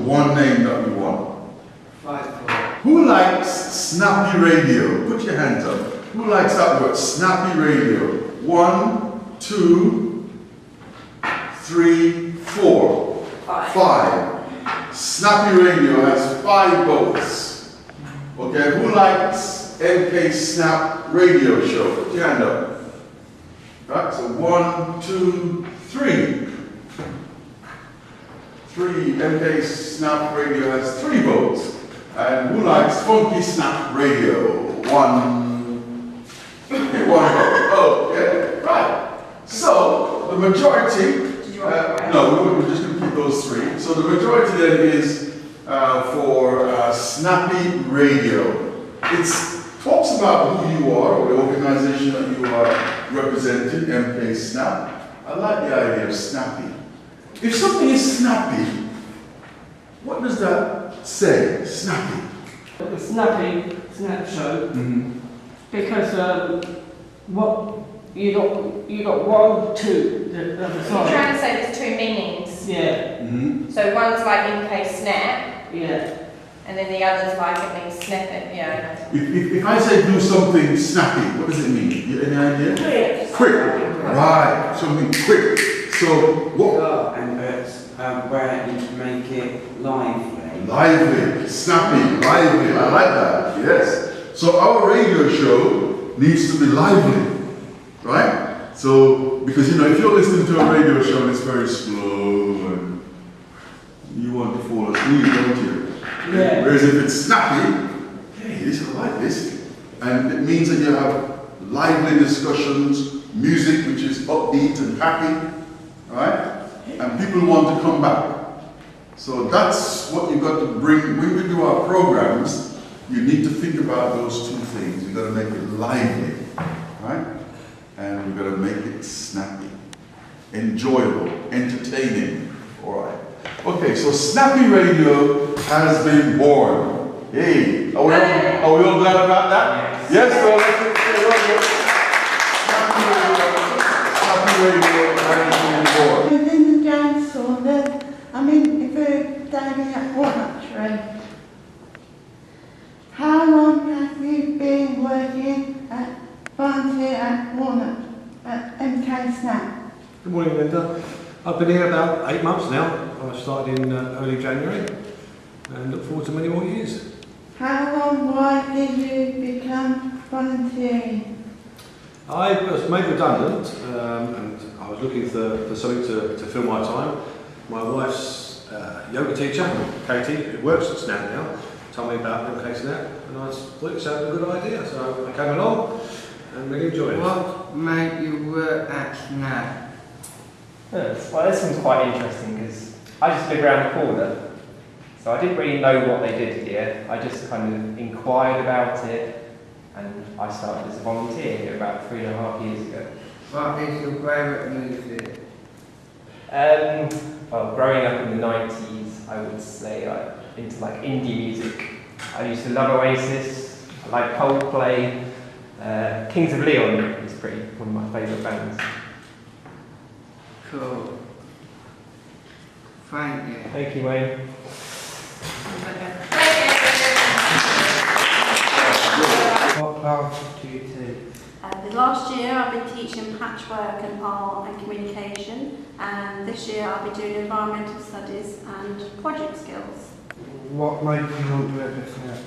one name that we want. 5, 4. Who likes snappy radio? Put your hands up. Who likes that word? Snappy radio. 1, 2, 3, 4. 5. Snappy radio has 5 votes. Okay, who likes MK Snap radio show? Put your hand up. Right, so 1, 2, 3. 3. MK Snap radio has 3 votes. And who likes Funky Snap radio? 1. Okay, 1 vote. Oh, yeah, right. So the majority. No, we're just going to keep those 3. So the majority then is for snappy radio. It talks about who you are or the organization that you are representing, MK Snap. I like the idea of snappy. If something is snappy, what does that say? Snappy. Snappy snap show. Because what you got 1, 2 the other You're side. trying to say there's 2 meanings. Yeah. So one's like MK Snap, Yeah. and then the other's like it means snap it. Yeah. If I say do something snappy, what does it mean? You any idea? Quick. Quick. Right. Something quick. So what? And it's where you can make it lively. Lively, snappy, lively. I like that. Yes. So our radio show needs to be lively, right? So because if you're listening to a radio show and it's very slow and you want to fall asleep, don't you? Yeah. Whereas if it's snappy, hey, I like this, and it means that you have lively discussions, music which is upbeat and happy, right? And people want to come back. So that's what you've got to bring. When we do our programs, you need to think about those 2 things. You've got to make it lively, right? And we've got to make it snappy, enjoyable, entertaining. All right. Okay, so snappy radio has been born. Hey, are we all glad about that? Yes, so let's snappy radio has been born. Within the dance hall, if we're diving at walnut tree, how long have you been working at volunteer at Walnut at MK Snap? Good morning, Linda. I've been here about 8 months now. I started in early January and look forward to many more years. Why did you become volunteering? I was made redundant and I was looking for something to fill my time. My wife's yoga teacher, Katie, who works at Snap now, told me about MK Snap and I thought it sounded a good idea, so I came along and really enjoyed it. What made you work at Snap? Well, this one's quite interesting because I just live around the corner, so I didn't really know what they did here. I just kind of inquired about it, and I started as a volunteer here about 3.5 years ago. What is your favourite music? Well, growing up in the 90s, I would say into indie music. I used to love Oasis, I like Coldplay, Kings of Leon is one of my favourite bands. Cool. Thank you. Thank you, Wayne. What class do you do? The last year I've been teaching patchwork and art and communication, and this year I'll be doing environmental studies and project skills. What made you want to work at Snap?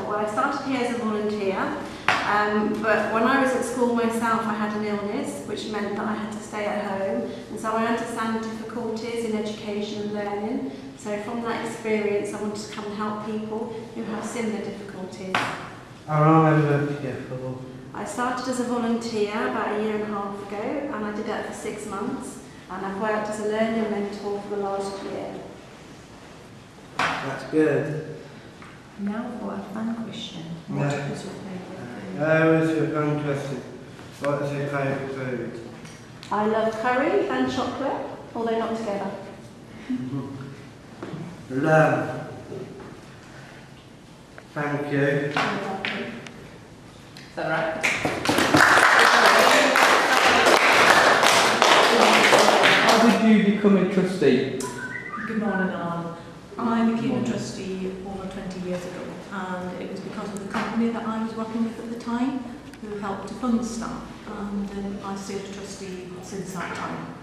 Well, I started here as a volunteer, but when I was at school myself I had an illness which meant that I had to stay at home, and so I understand difficulties in education and learning. So from that experience I wanted to come and help people who have similar difficulties. How long have you worked here for? I started as a volunteer about 1.5 years ago, and I did that for 6 months, and I've worked as a learning mentor for the last year. That's good. Now for a fun question. What was your favourite food? How is your fun question? What is your favourite food? I love curry and chocolate, although not together. Love. Thank you. Is that right? How did you become a trustee? Good morning, Alan. I became a trustee over 20 years ago, and it was because of the company that I was working with at the time who helped to fund Snap, and I've stayed a trustee since that time.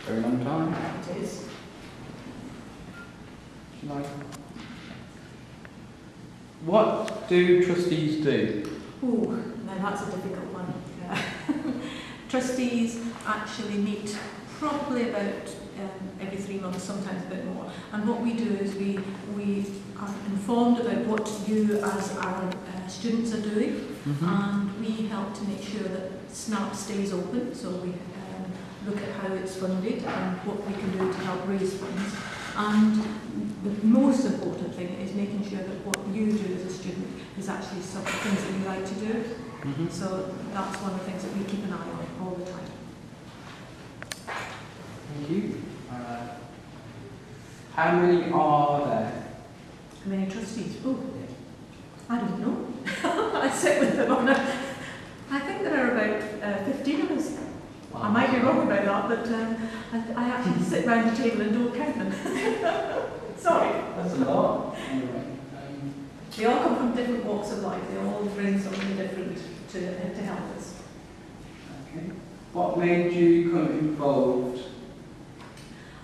Very long time. It is. Like, what do trustees do? Oh, now that's a difficult one. Yeah. Trustees actually meet probably about every 3 months, sometimes a bit more. And what we do is we are informed about what you as our students are doing, and we help to make sure that Snap stays open. So we look at how it's funded and what we can do to help raise funds. And the most important thing is making sure that what you do as a student is actually some of the things that you like to do. So that's one of the things that we keep an eye on all the time. Thank you. How many are there? How many trustees? Oh, I don't know. I sit with them on I think there are about 15 of us. I might be wrong about that, but I actually sit round the table and don't count them. Sorry. That's a lot. Anyway, they all come from different walks of life. They all bring something different to help us. okay. What made you become involved?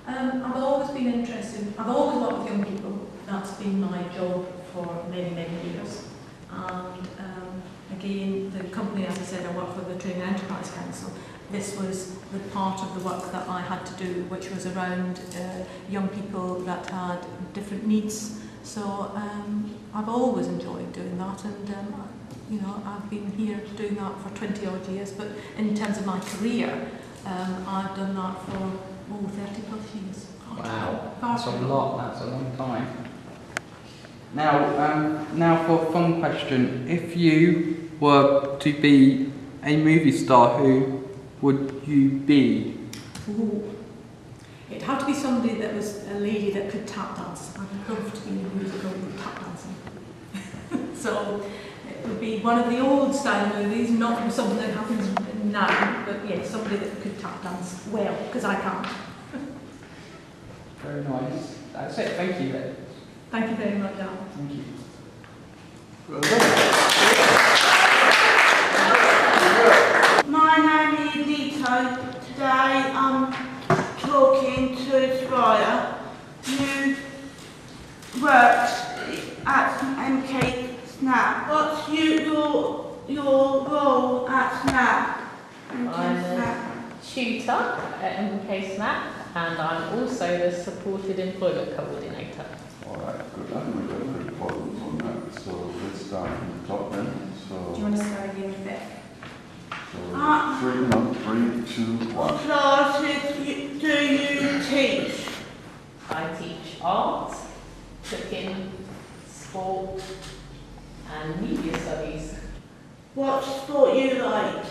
I've always been interested. I've always worked with young people. That's been my job for many, many years. And again, the company, as I said, I work for the Training Enterprise Council. This was the part of the work that I had to do, which was around young people that had different needs. So I've always enjoyed doing that, and you know, I've been here doing that for 20 odd years. But in terms of my career, I've done that for 30 plus years. Wow, that's a lot. That's a long time. Now for a fun question: if you were to be a movie star, who would you be? Ooh. It'd have to be somebody that was a lady that could tap dance. I'd love to be in a musical with tap dancing. So it would be one of the old style movies, not something that happens now, but yes, somebody that could tap dance well, because I can't. Very nice. That's it. Thank you. Thank you very much, Al. Thank you. My name is Nito. Today I'm talking to Aspire, who works at MK Snap. What's your role at Snap? I'm a tutor at MK Snap, and I'm also the supported employment coordinator. Alright, good. I think we've got good problems on that. So let's start from the top then. So, Do you want to start again with it? so 3, 2, 1. What classes do you teach? I teach art, cooking, sport, and media studies. What sport you like?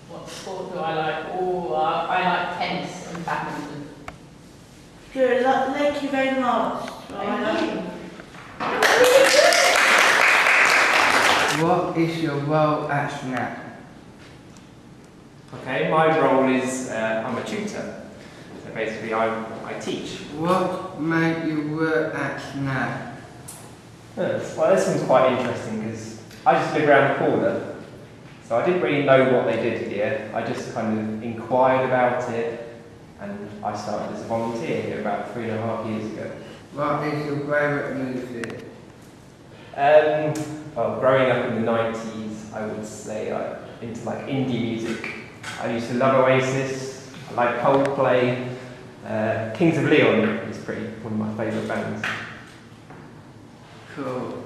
What sport do I like? Oh, I like tennis and badminton. Good. Thank you very much. Thank you. What is your role at Snap? Okay, my role is I'm a tutor. So basically I teach. What made you work at Snap? Well, this one's quite interesting because I just live around the corner. So I didn't really know what they did here. I just kind of inquired about it, and I started as a volunteer here about 3.5 years ago. What is your favourite music? Well, growing up in the 90s, I would say I'm into like indie music. I used to love Oasis, I like Coldplay, Kings of Leon is one of my favourite bands. Cool.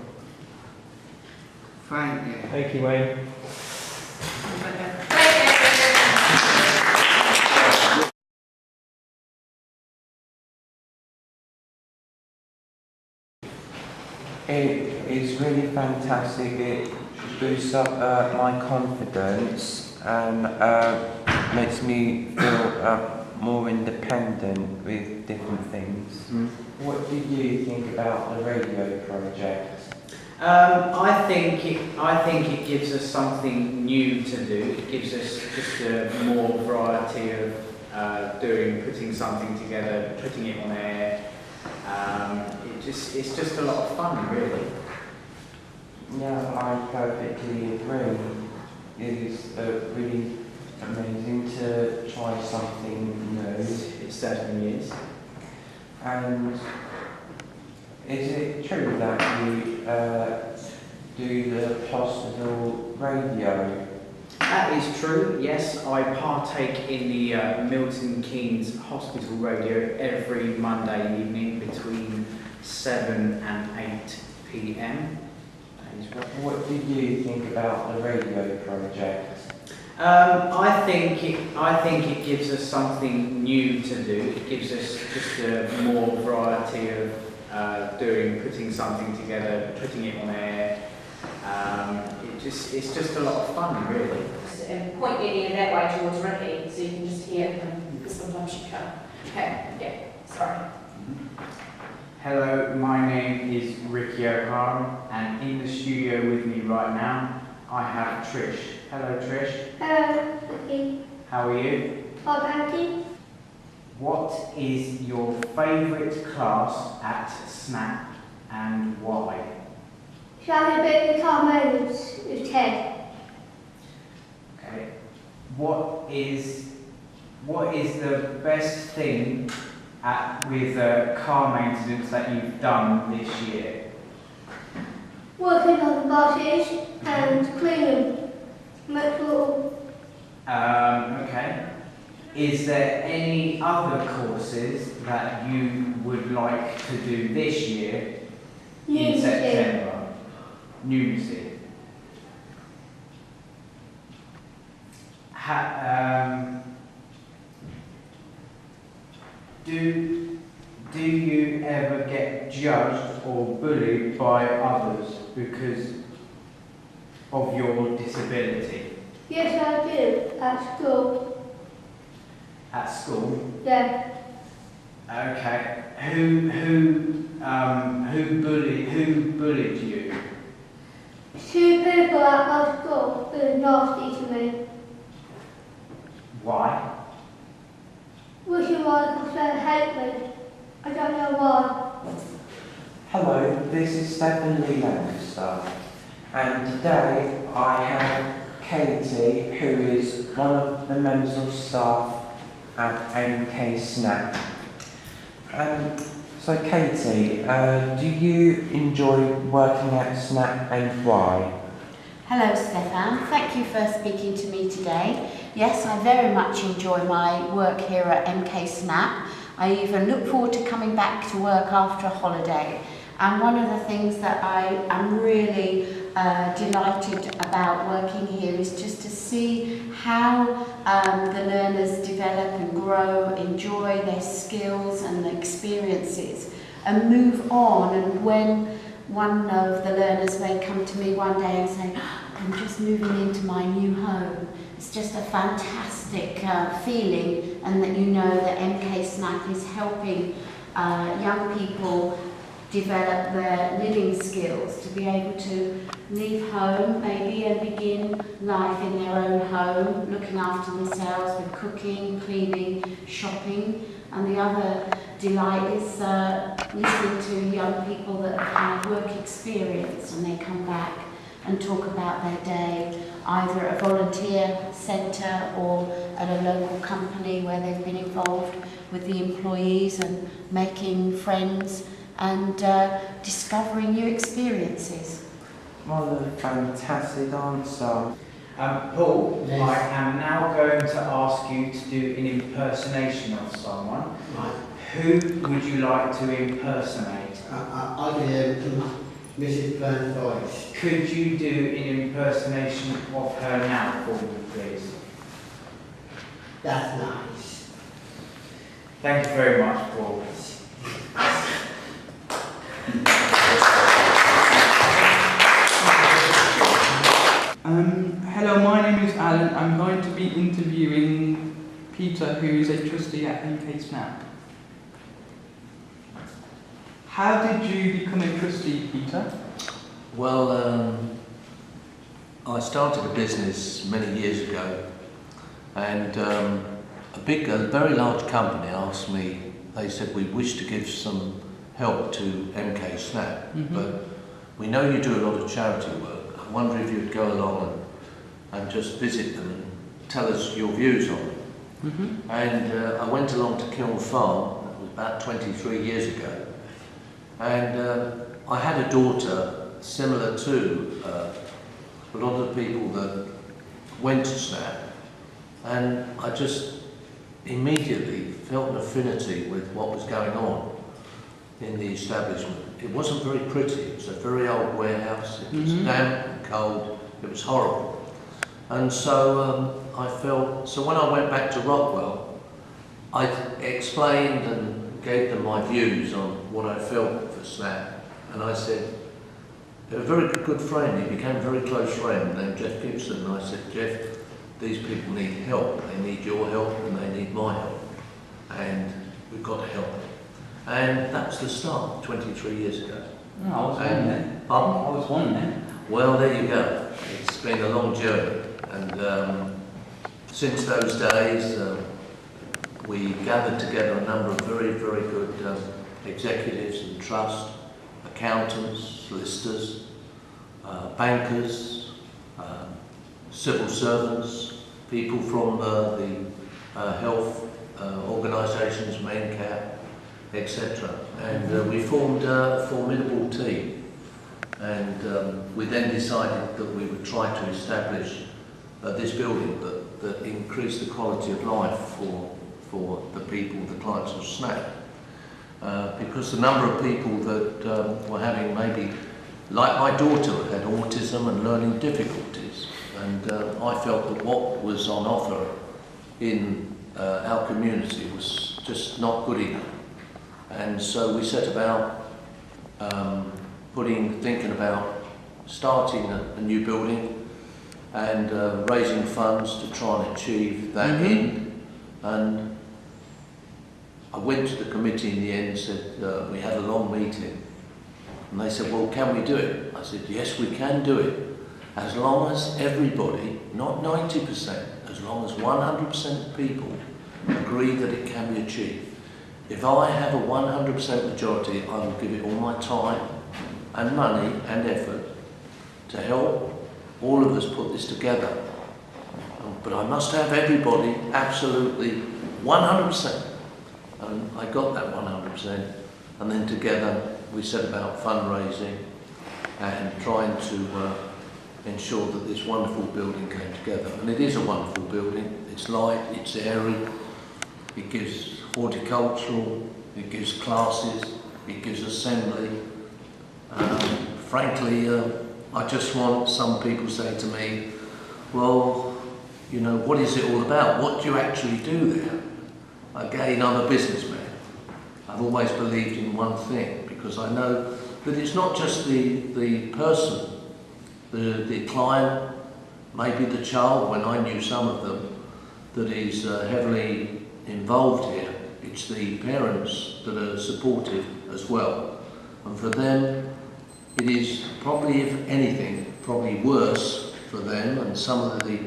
Thank you. Thank you, Wayne. It is really fantastic. It boosts up my confidence and makes me feel more independent with different things. What do you think about the radio project? I think it gives us something new to do. It gives us just a more variety of putting something together, putting it on air, It's just a lot of fun, really. Yeah, I perfectly agree. It is really amazing to try something new. It certainly is. And is it true that you do the hospital radio? That is true, yes. I partake in the Milton Keynes Hospital Radio every Monday evening between 7 and 8 p.m. What did you think about the radio project? I think it gives us something new to do. It gives us just a more variety of putting something together, putting it on air. It's just a lot of fun, really. Just point your ear that way towards Ricky, so you can just hear him, because sometimes you can't. Okay, yeah, sorry. Hello, my name is Ricky O'Hara, and in the studio with me right now, I have Trish. Hello, Trish. Hello, Ricky. How are you? Fine. What is your favourite class at Snap and why? Shall we break the car moments with Ted? Okay. What is the best thing with car maintenance that you've done this year? Working on the buses and cleaning. Metal. Okay. Is there any other courses that you would like to do this year in September? Numeracy. Do you ever get judged or bullied by others because of your disability? Yes, I do. At school. At school? Yeah. Okay. Who bullied you? 2 people at my school were nasty to me. Why? Wishing because they hate me. I don't know why. Hello, this is Stephen Lee Lancaster, and today I have Katie, who is one of the members of staff at MK Snap. So Katie, do you enjoy working at Snap and why? Hello Stefan, thank you for speaking to me today. Yes, I very much enjoy my work here at MK Snap. I even look forward to coming back to work after a holiday. And one of the things that I am really delighted about working here is just to see how the learners develop and grow, enjoy their skills and the experiences and move on. And when one of the learners may come to me one day and say, I'm just moving into my new home. It's just a fantastic feeling, and that you know that MK Snap is helping young people develop their living skills to be able to leave home maybe and begin life in their own home, looking after themselves with cooking, cleaning, shopping. And the other delight is listening to young people that have had work experience and they come back and talk about their day, either at a volunteer centre or at a local company where they've been involved with the employees and making friends and discovering new experiences. What a fantastic answer. Paul, I am now going to ask you to do an impersonation of someone. Right. Who would you like to impersonate? I do Mrs. Byrne's voice. Could you do an impersonation of her now for me, please? That's nice. Thank you very much, Paul. Hello, my name is Alan. I'm going to be interviewing Peter, who is a trustee at MK Snap. How did you become a trustee, Peter? Well, I started a business many years ago, and a very large company asked me, they said, we wish to give some help to MK Snap, but we know you do a lot of charity work. I wonder if you'd go along and just visit them and tell us your views on them. And I went along to Kiln Farm, that was about 23 years ago, and I had a daughter similar to a lot of the people that went to Snap, and I just immediately felt an affinity with what was going on in the establishment. It wasn't very pretty, it was a very old warehouse, it was damp and cold, it was horrible. And so so when I went back to Rockwell, I explained and gave them my views on what I felt for Snap, and I said, a very good friend, he became a very close friend named Jeff Gibson, and I said, Jeff, these people need help, they need your help and they need my help, and we've got to help them. And that was the start, 23 years ago. No, I was one then. Pardon? I was one then. Well, there you go. It's been a long journey, and since those days we gathered together a number of very, very good executives and trust, accountants, solicitors, bankers, civil servants, people from the health organisations, MenCap, etc. And we formed a formidable team. And we then decided that we would try to establish this building that increased the quality of life for the people, the clients of Snap. Because the number of people that were having maybe, like my daughter, had autism and learning difficulties, and I felt that what was on offer in our community was just not good enough. And so we set about thinking about starting a new building and raising funds to try and achieve that end. And I went to the committee in the end and said, we had a long meeting, and they said, well, can we do it? I said, yes, we can do it, as long as everybody, not 90%, as long as 100% of people agree that it can be achieved. If I have a 100% majority, I will give it all my time and money and effort to help all of us put this together. But I must have everybody absolutely 100%. And I got that 100%. And then together we set about fundraising and trying to ensure that this wonderful building came together. And it is a wonderful building. It's light, it's airy, it gives horticultural, it gives classes, it gives assembly. Frankly, I just want, some people say to me, well, you know, what is it all about? What do you actually do there? Again, I'm a businessman. I've always believed in one thing, because I know that it's not just the person, the client, maybe the child, when I knew some of them, that is heavily involved here. It's the parents that are supportive as well. And for them, it is probably, if anything, probably worse for them and some of the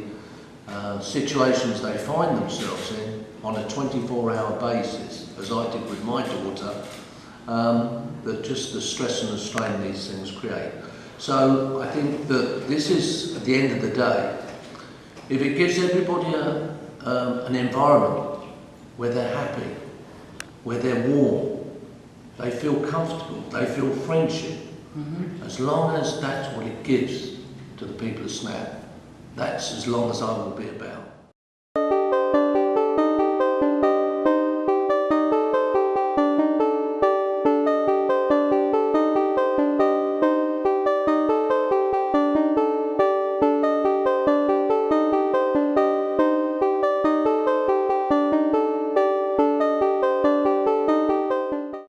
situations they find themselves in on a 24-hour basis, as I did with my daughter, that just the stress and the strain these things create. So I think that this is, at the end of the day, if it gives everybody an environment where they're happy, where they're warm, they feel comfortable, they feel friendship, as long as that's what it gives to the people of Snap, that's as long as I will be about.